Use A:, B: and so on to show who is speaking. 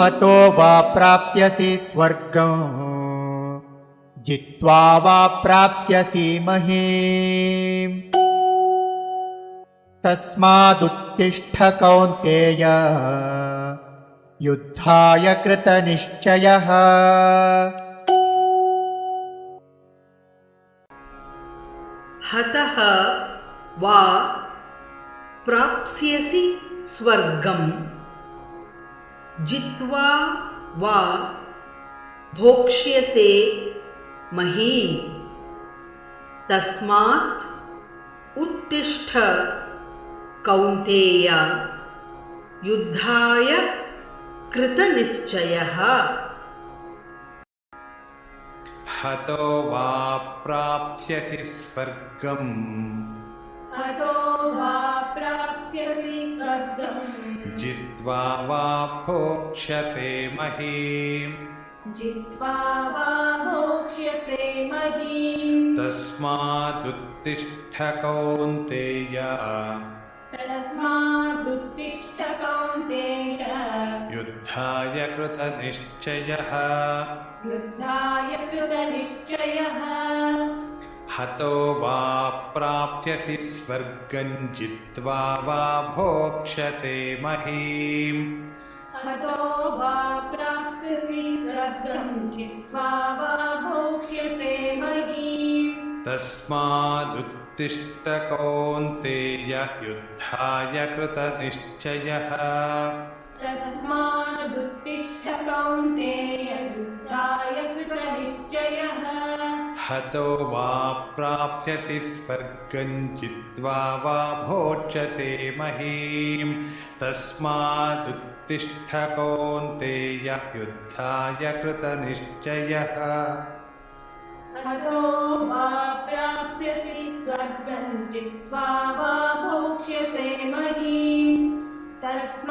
A: हतो वा प्राप्स्यसि स्वर्गम् जित्वा वा प्राप्स्यसि महीम् तस्मादुत्तिष्ठ कौन्तेय युद्धाय कृतनिश्चयः।
B: हतः वा प्राप्स्यसि स्वर्गम् जित्वा वा भोक्ष्यसे महीम् तस्मात् उत्तिष्ठ कौन्तेय युद्धाय कृतनिश्चयः।
C: हतो वा प्राप्स्यसि स्वर्गम्
D: हतो वा प्राप्स्यसि स्वर्गम्
C: जित्वा वा भोक्ष्यसे महीम्
D: जित्वा वा भोक्ष्यसे महीम्
C: तस्मादुत्तिष्ठ कौन्तेय
D: तस्मादुत्तिष्ठ कौन्तेय
C: युद्धाय कृतनिश्चयः।
D: युद्धाय कृतनिश्चयः।
C: हतो वा प्राप्स्यसि स्वर्गम् जित्वा वा भोक्ष्यसे महीम्
D: हतो वा प्राप्स्यसि स्वर्गम् जित्वा वा भोक्ष्यसे महीम्
C: तस्मादुत्तिष्ठ कौन्तेय युद्धाय कृतनिश्चयः।
D: तस्मादुत्तिष्ठ कौन्तेय युद्धाय कृतनिश्चयः।
C: हतो वा प्राप्स्यसि स्वर्गम् जित्वा वा भोक्ष्यसे महीम् तस्मादुत्तिष्ठ कौन्तेय युद्धाय कृतनिश्चयः।
D: हतो वा प्राप्स्यसि स्वर्गम् जित्वा वा भोक्ष्यसे महीम् तस्मादुत्तिष्ठ